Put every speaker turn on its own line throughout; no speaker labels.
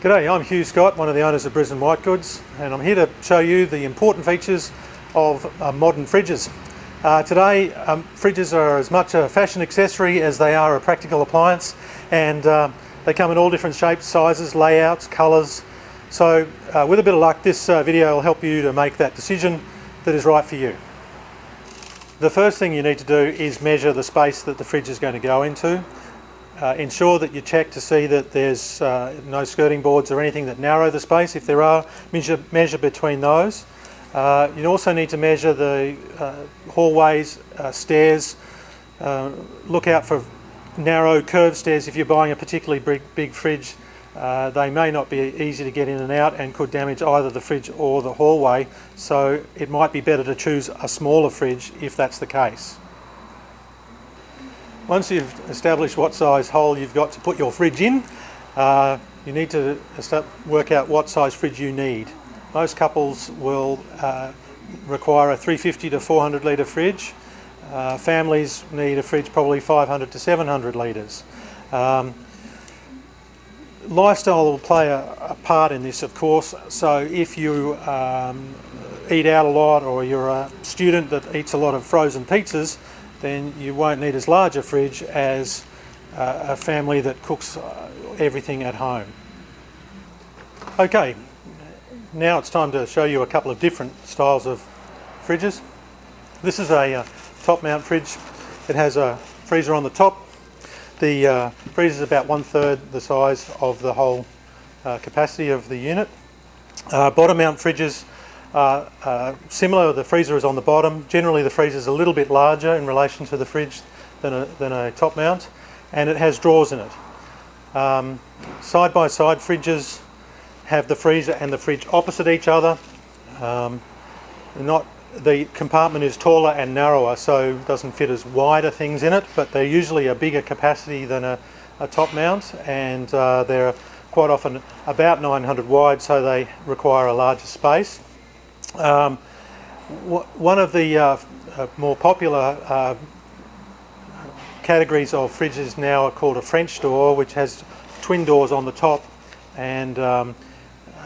G'day, I'm Hugh Scott, one of the owners of Brisbane Whitegoods, and I'm here to show you the important features of modern fridges. Today, fridges are as much a fashion accessory as they are a practical appliance, and they come in all different shapes, sizes, layouts, colours. So with a bit of luck, this video will help you to make that decision that is right for you. The first thing you need to do is measure the space that the fridge is going to go into. Ensure that you check to see that there's no skirting boards or anything that narrow the space. If there are, measure between those. You also need to measure the hallways, stairs. Look out for narrow curved stairs if you're buying a particularly big fridge. They may not be easy to get in and out and could damage either the fridge or the hallway, so it might be better to choose a smaller fridge if that's the case. Once you've established what size hole you've got to put your fridge in, you need to work out what size fridge you need. Most couples will require a 350 to 400 litre fridge. Families need a fridge probably 500 to 700 litres. Lifestyle will play a part in this, of course, so if you eat out a lot or you're a student that eats a lot of frozen pizzas, then you won't need as large a fridge as a family that cooks everything at home. Okay, now it's time to show you a couple of different styles of fridges. This is a top mount fridge. It has a freezer on the top. The freezer is about 1/3 the size of the whole capacity of the unit. Bottom mount fridges are similar. The freezer is on the bottom. Generally the freezer is a little bit larger in relation to the fridge than a top mount, and it has drawers in it. Side by side fridges have the freezer and the fridge opposite each other. The compartment is taller and narrower, so it doesn't fit as wider things in it, but they're usually a bigger capacity than a top mount, and they're quite often about 900 wide, so they require a larger space. One of the more popular categories of fridges now are called a French door, which has twin doors on the top, and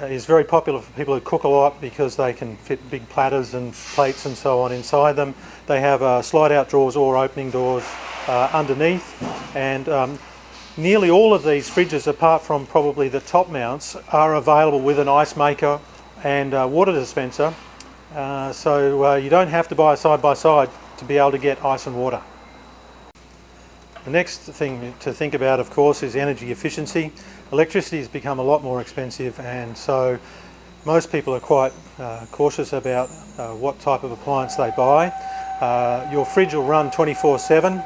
is very popular for people who cook a lot because they can fit big platters and plates and so on inside them. They have slide out drawers or opening doors underneath, and nearly all of these fridges, apart from probably the top mounts, are available with an ice maker and water dispenser, so you don't have to buy a side by side to be able to get ice and water. The next thing to think about, of course, is energy efficiency. Electricity has become a lot more expensive, and so most people are quite cautious about what type of appliance they buy. Your fridge will run 24/7.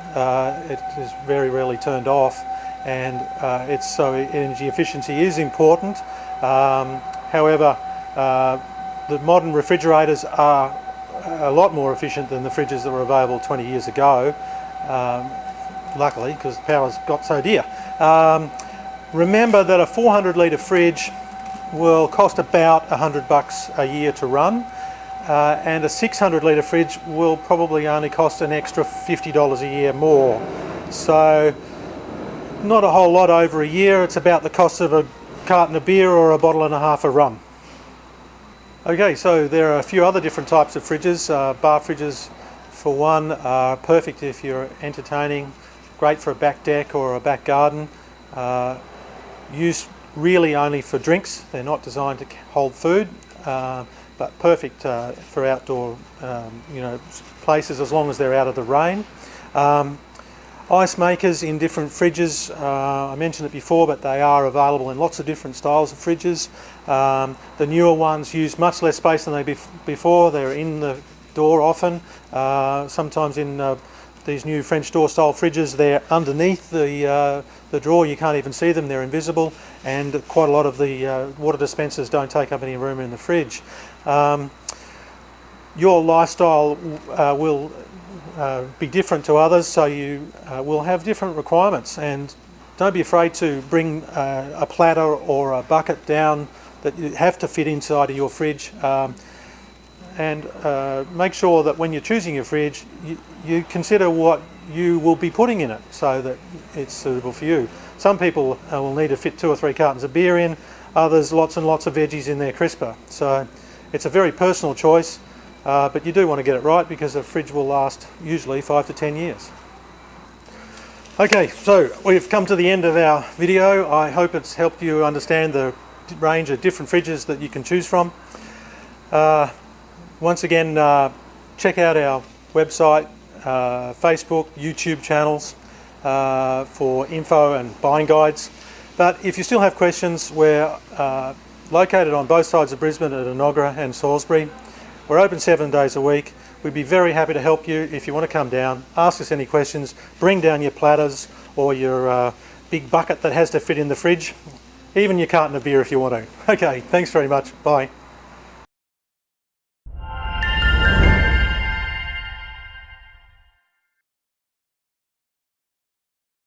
It is very rarely turned off, and so energy efficiency is important. However, the modern refrigerators are a lot more efficient than the fridges that were available 20 years ago, luckily, because power's got so dear. Remember that a 400 litre fridge will cost about $100 a year to run, and a 600 litre fridge will probably only cost an extra $50 a year more. So not a whole lot over a year. It's about the cost of a carton of beer or a bottle and a half of rum. Okay, so there are a few other different types of fridges. Bar fridges, for one, are perfect if you're entertaining, great for a back deck or a back garden. Used really only for drinks. They're not designed to hold food, but perfect for outdoor places as long as they're out of the rain. Ice makers in different fridges, I mentioned it before, but they are available in lots of different styles of fridges. The newer ones use much less space than they before. They're in the door often. Sometimes in these new French door style fridges, they're underneath the drawer. You can't even see them, they're invisible, and quite a lot of the water dispensers don't take up any room in the fridge. Your lifestyle will be different to others, so you will have different requirements, and don't be afraid to bring a platter or a bucket down that you have to fit inside of your fridge, and make sure that when you're choosing your fridge you consider what you will be putting in it so that it's suitable for you. Some people will need to fit 2 or 3 cartons of beer in, Others, lots and lots of veggies in their crisper. So it's a very personal choice, but you do want to get it right because a fridge will last usually 5 to 10 years. Okay, so we've come to the end of our video. I hope it's helped you understand the range of different fridges that you can choose from. Once again, check out our website, Facebook, YouTube channels for info and buying guides. But if you still have questions, we're located on both sides of Brisbane at Enoggera and Salisbury. We're open 7 days a week. We'd be very happy to help you if you want to come down, ask us any questions, bring down your platters or your big bucket that has to fit in the fridge, even your carton of beer if you want to. Okay, thanks very much. Bye.